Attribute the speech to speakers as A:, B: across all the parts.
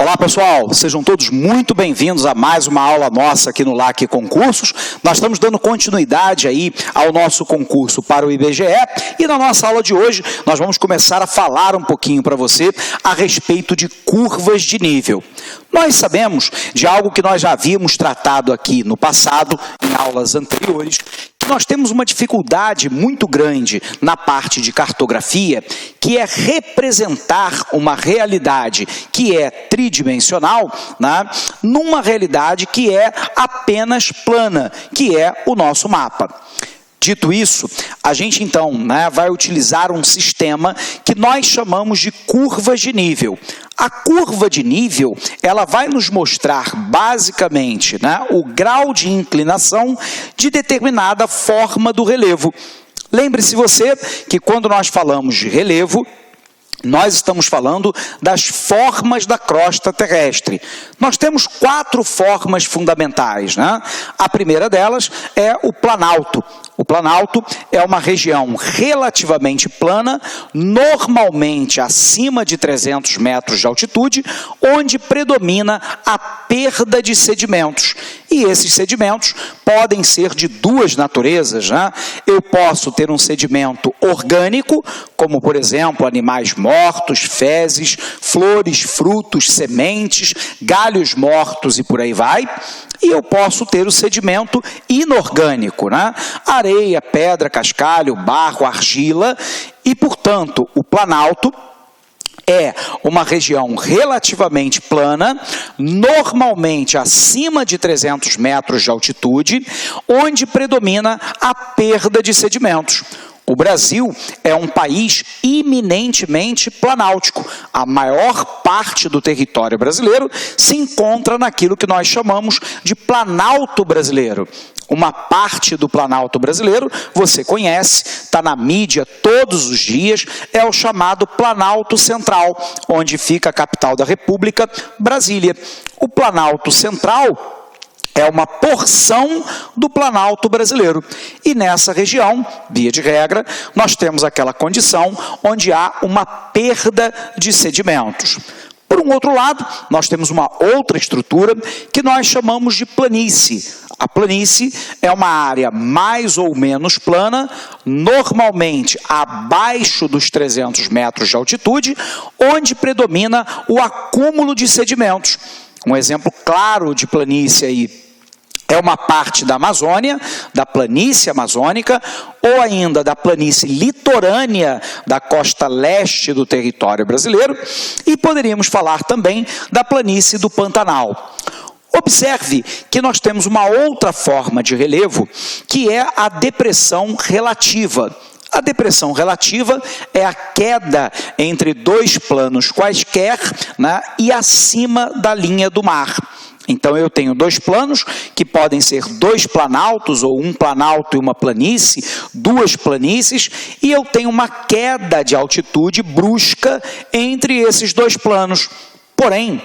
A: Olá pessoal, sejam todos muito bem-vindos a mais uma aula nossa aqui no LAC Concursos. Nós estamos dando continuidade aí ao nosso concurso para o IBGE e na nossa aula de hoje nós vamos começar a falar um pouquinho para você a respeito de curvas de nível. Nós sabemos de algo que nós já havíamos tratado aqui no passado, em aulas anteriores, que nós temos uma dificuldade muito grande na parte de cartografia, que é representar uma realidade que é tridimensional, né, numa realidade que é apenas plana, que é o nosso mapa. Dito isso, a gente então vai utilizar um sistema que nós chamamos de curvas de nível. A curva de nível, ela vai nos mostrar basicamente o grau de inclinação de determinada forma do relevo. Lembre-se você que quando nós falamos de relevo, nós estamos falando das formas da crosta terrestre. Nós temos 4 formas fundamentais, né? A primeira delas é o planalto. O planalto é uma região relativamente plana, normalmente acima de 300 metros de altitude, onde predomina a perda de sedimentos. E esses sedimentos podem ser de duas naturezas, né? Eu posso ter um sedimento orgânico, como por exemplo animais mortos, fezes, flores, frutos, sementes, galhos mortos e por aí vai. E eu posso ter o sedimento inorgânico, né? Areia, pedra, cascalho, barro, argila e, portanto, o planalto é uma região relativamente plana, normalmente acima de 300 metros de altitude, onde predomina a perda de sedimentos. O Brasil é um país eminentemente planáltico. A maior parte do território brasileiro se encontra naquilo que nós chamamos de Planalto Brasileiro. Uma parte do Planalto Brasileiro, você conhece, está na mídia todos os dias, é o chamado Planalto Central, onde fica a capital da República, Brasília. O Planalto Central é uma porção do Planalto brasileiro. E nessa região, via de regra, nós temos aquela condição onde há uma perda de sedimentos. Por um outro lado, nós temos uma outra estrutura que nós chamamos de planície. A planície é uma área mais ou menos plana, normalmente abaixo dos 300 metros de altitude, onde predomina o acúmulo de sedimentos. Um exemplo claro de planície aí é uma parte da Amazônia, da planície amazônica, ou ainda da planície litorânea da costa leste do território brasileiro, e poderíamos falar também da planície do Pantanal. Observe que nós temos uma outra forma de relevo, que é a depressão relativa. A depressão relativa é a queda entre dois planos quaisquer, né, e acima da linha do mar. Então eu tenho dois planos, que podem ser dois planaltos, ou um planalto e uma planície, duas planícies, e eu tenho uma queda de altitude brusca entre esses dois planos. Porém,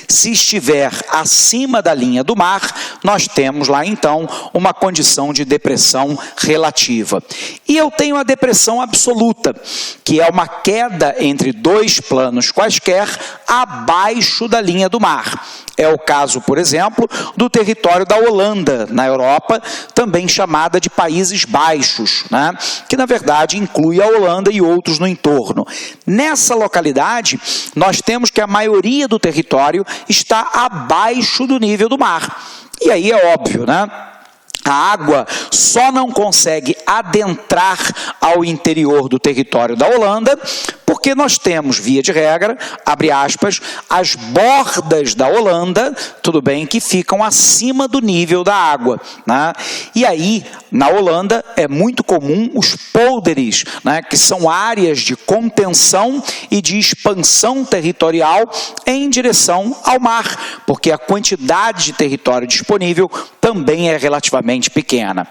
A: se estiver acima da linha do mar, nós temos lá então uma condição de depressão relativa. E eu tenho a depressão absoluta, que é uma queda entre dois planos quaisquer abaixo da linha do mar. É o caso, por exemplo, do território da Holanda, na Europa, também chamada de Países Baixos, né? Que na verdade inclui a Holanda e outros no entorno. Nessa localidade, nós temos que a maioria do território está abaixo do nível do mar. E aí é óbvio, né? A água só não consegue adentrar ao interior do território da Holanda porque nós temos, via de regra, abre aspas, as bordas da Holanda, tudo bem, que ficam acima do nível da água, né? E aí, na Holanda, é muito comum os polders, né, que são áreas de contenção e de expansão territorial em direção ao mar, porque a quantidade de território disponível também é relativamente pequena.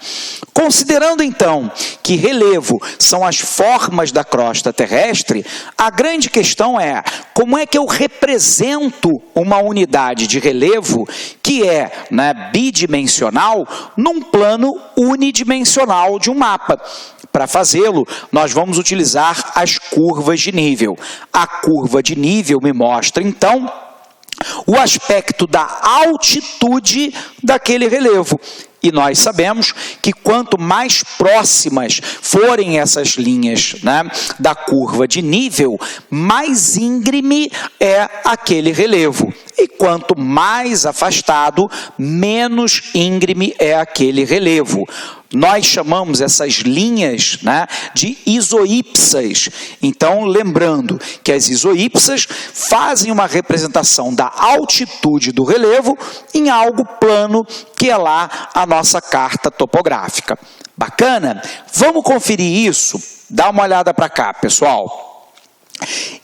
A: Considerando então que relevo são as formas da crosta terrestre, a grande questão é como é que eu represento uma unidade de relevo que é, né, bidimensional num plano unidimensional de um mapa. Para fazê-lo, nós vamos utilizar as curvas de nível. A curva de nível me mostra então o aspecto da altitude daquele relevo. E nós sabemos que quanto mais próximas forem essas linhas, né, da curva de nível, mais íngreme é aquele relevo. E quanto mais afastado, menos íngreme é aquele relevo. Nós chamamos essas linhas, né, de isoípsas. Então, lembrando que as isoípsas fazem uma representação da altitude do relevo em algo plano, que é lá a nossa carta topográfica. Bacana? Vamos conferir isso? Dá uma olhada para cá, pessoal.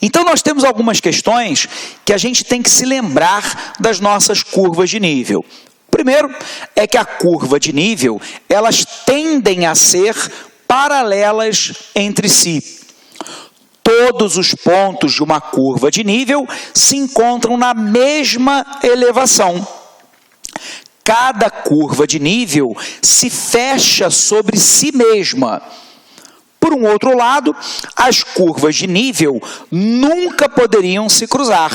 A: Então, nós temos algumas questões que a gente tem que se lembrar das nossas curvas de nível. Primeiro, é que a curva de nível, elas tendem a ser paralelas entre si. Todos os pontos de uma curva de nível se encontram na mesma elevação. Cada curva de nível se fecha sobre si mesma. Por um outro lado, as curvas de nível nunca poderiam se cruzar,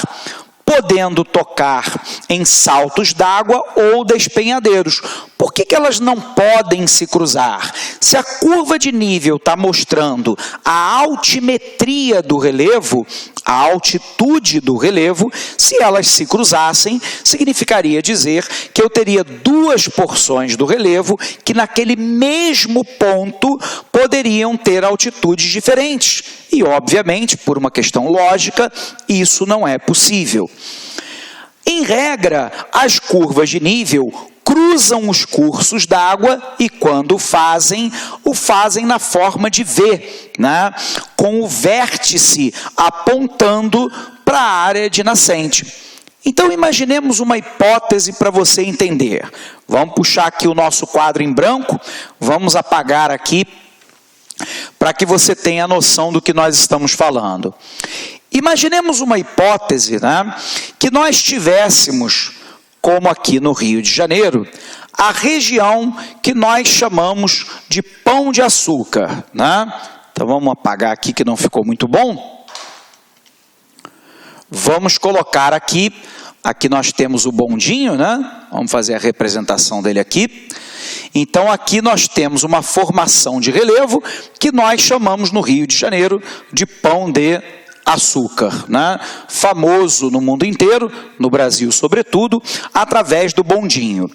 A: podendo tocar em saltos d'água ou despenhadeiros. Por que elas não podem se cruzar? Se a curva de nível está mostrando a altimetria do relevo, a altitude do relevo, se elas se cruzassem, significaria dizer que eu teria duas porções do relevo que naquele mesmo ponto poderiam ter altitudes diferentes. E, obviamente, por uma questão lógica, isso não é possível. Em regra, as curvas de nível cruzam os cursos d'água e, quando fazem, o fazem na forma de V, né? Com o vértice apontando para a área de nascente. Então, imaginemos uma hipótese para você entender. Vamos puxar aqui o nosso quadro em branco, vamos apagar aqui, para que você tenha noção do que nós estamos falando. Imaginemos uma hipótese, né, que nós tivéssemos, como aqui no Rio de Janeiro, a região que nós chamamos de Pão de Açúcar, né? Então vamos apagar aqui que não ficou muito bom. Vamos colocar aqui nós temos o bondinho, né? Vamos fazer a representação dele aqui. Então, aqui nós temos uma formação de relevo que nós chamamos no Rio de Janeiro de Pão de Açúcar, né? Famoso no mundo inteiro, no Brasil sobretudo, através do bondinho.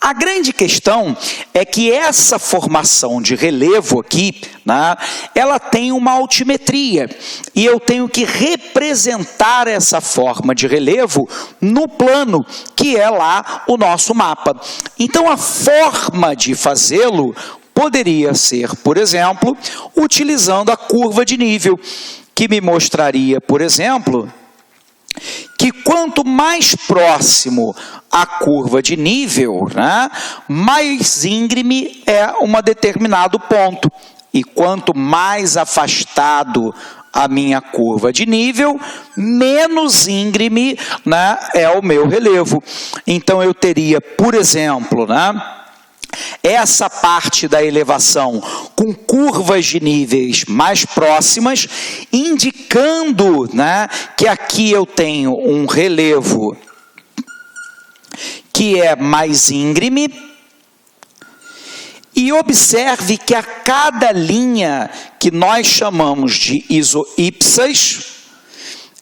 A: A grande questão é que essa formação de relevo aqui, né, ela tem uma altimetria e eu tenho que representar essa forma de relevo no plano, que é lá o nosso mapa. Então, a forma de fazê-lo poderia ser, por exemplo, utilizando a curva de nível, que me mostraria, por exemplo, que quanto mais próximo a curva de nível, né, mais íngreme é um determinado ponto. E quanto mais afastado a minha curva de nível, menos íngreme, né, é o meu relevo. Então, eu teria, por exemplo, né, essa parte da elevação com curvas de níveis mais próximas, indicando, né, que aqui eu tenho um relevo que é mais íngreme. E observe que a cada linha que nós chamamos de isoípsas,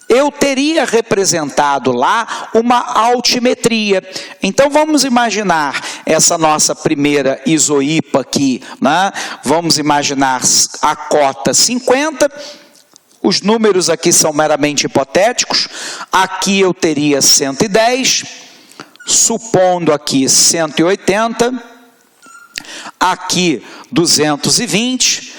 A: eu teria representado lá uma altimetria. Então, vamos imaginar essa nossa primeira isoípa aqui, né? Vamos imaginar a cota 50, os números aqui são meramente hipotéticos, aqui eu teria 110, supondo aqui 180, aqui 220,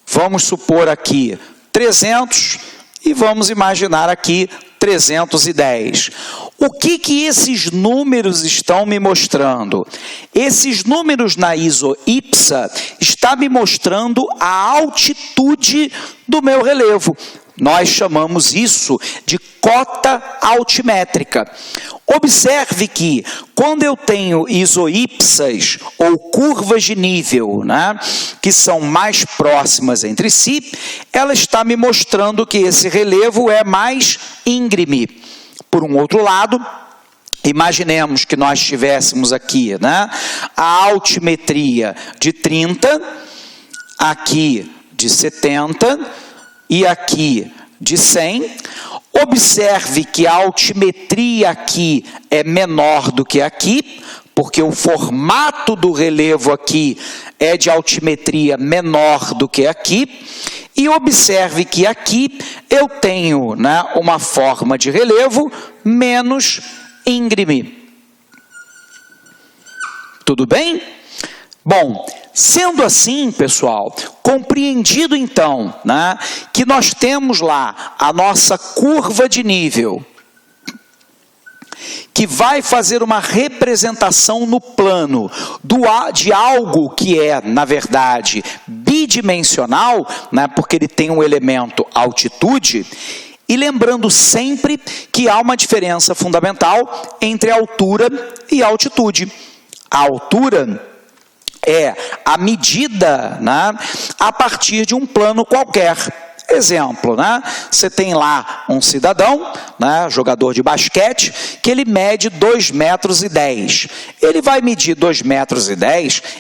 A: vamos supor aqui 300, e vamos imaginar aqui 310. O que esses números estão me mostrando? Esses números na isoípsa estão me mostrando a altitude do meu relevo. Nós chamamos isso de cota altimétrica. Observe que, quando eu tenho isoípsas ou curvas de nível, né, que são mais próximas entre si, ela está me mostrando que esse relevo é mais íngreme. Por um outro lado, imaginemos que nós tivéssemos aqui, né, a altimetria de 30, aqui de 70 e aqui de 100. Observe que a altimetria aqui é menor do que aqui, porque o formato do relevo aqui é de altimetria menor do que aqui. E observe que aqui eu tenho, né, uma forma de relevo menos íngreme. Tudo bem? Bom, sendo assim, pessoal, compreendido então, né, que nós temos lá a nossa curva de nível, que vai fazer uma representação no plano de algo que é, na verdade, bidimensional, né, porque ele tem um elemento altitude, e lembrando sempre que há uma diferença fundamental entre altura e altitude. A altura é a medida, né, a partir de um plano qualquer. Exemplo, né? Você tem lá um cidadão, né, jogador de basquete, que ele mede 2,10 metros. Ele vai medir 2,10 metros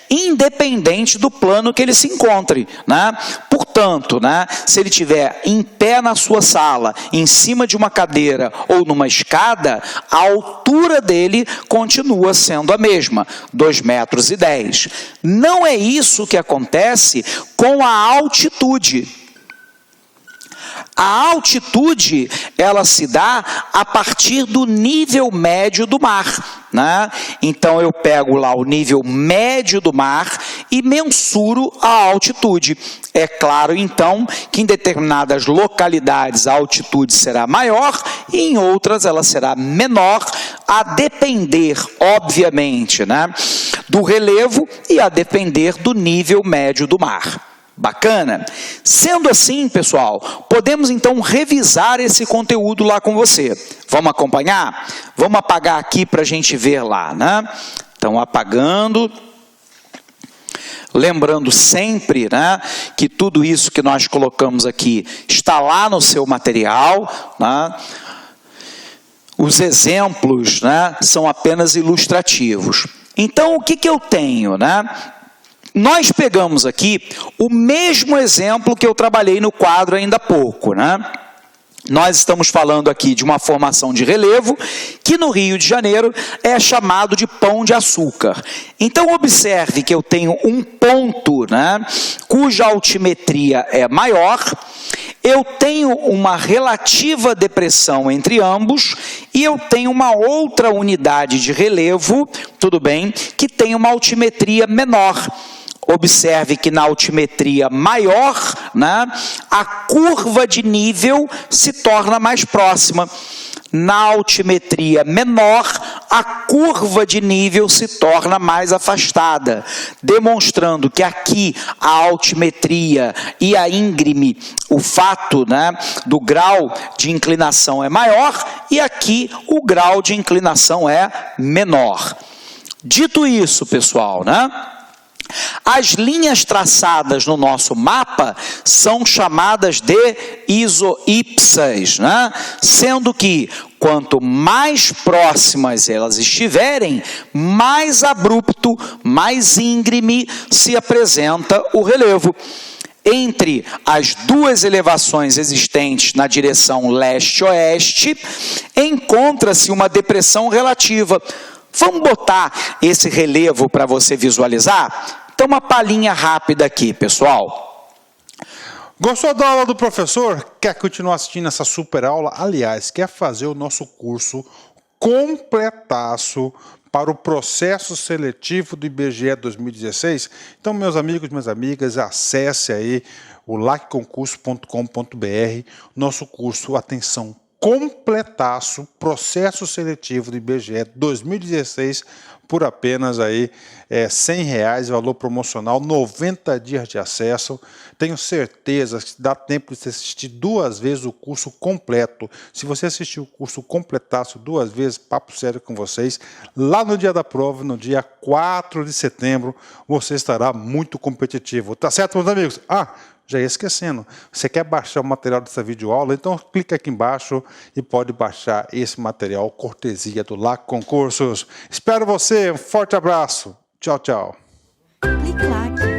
A: independente do plano que ele se encontre, né? Portanto, né, se ele estiver em pé na sua sala, em cima de uma cadeira ou numa escada, a altura dele continua sendo a mesma, 2,10 metros. Não é isso que acontece com a altitude. A altitude, ela se dá a partir do nível médio do mar, né? Então, eu pego lá o nível médio do mar e mensuro a altitude. É claro, então, que em determinadas localidades a altitude será maior e em outras ela será menor, a depender, obviamente, né, do relevo e a depender do nível médio do mar. Bacana? Sendo assim, pessoal, podemos então revisar esse conteúdo lá com você. Vamos acompanhar? Vamos apagar aqui para a gente ver lá, né? Então, apagando. Lembrando sempre, né, que tudo isso que nós colocamos aqui está lá no seu material, né? Os exemplos, né, são apenas ilustrativos. Então, o que eu tenho, né? Nós pegamos aqui o mesmo exemplo que eu trabalhei no quadro ainda há pouco, né? Nós estamos falando aqui de uma formação de relevo que no Rio de Janeiro é chamado de Pão de Açúcar. Então, observe que eu tenho um ponto, né, cuja altimetria é maior, eu tenho uma relativa depressão entre ambos e eu tenho uma outra unidade de relevo, tudo bem, que tem uma altimetria menor. Observe que na altimetria maior, né, a curva de nível se torna mais próxima. Na altimetria menor, a curva de nível se torna mais afastada, demonstrando que aqui a altimetria e a íngreme, o fato, né, do grau de inclinação é maior e aqui o grau de inclinação é menor. Dito isso, pessoal, né? As linhas traçadas no nosso mapa são chamadas de isoípsas, né? Sendo que quanto mais próximas elas estiverem, mais abrupto, mais íngreme se apresenta o relevo. Entre as duas elevações existentes na direção leste-oeste, encontra-se uma depressão relativa. Vamos botar esse relevo para você visualizar? Então, uma palhinha rápida aqui, pessoal.
B: Gostou da aula do professor? Quer continuar assistindo essa super aula? Aliás, quer fazer o nosso curso completaço para o processo seletivo do IBGE 2016? Então, meus amigos, minhas amigas, acesse aí o lacconcurso.com.br, nosso curso, atenção, completaço, processo seletivo do IBGE 2016, por apenas aí R$100, valor promocional, 90 dias de acesso. Tenho certeza que dá tempo de você assistir 2 vezes o curso completo. Se você assistir o curso completaço 2 vezes, papo sério com vocês, lá no dia da prova, no dia 4 de setembro, você estará muito competitivo. Tá certo, meus amigos? Já ia esquecendo. Você quer baixar o material dessa videoaula? Então clica aqui embaixo e pode baixar esse material cortesia do LAC Concursos. Espero você, um forte abraço. Tchau, tchau.
C: Clique lá.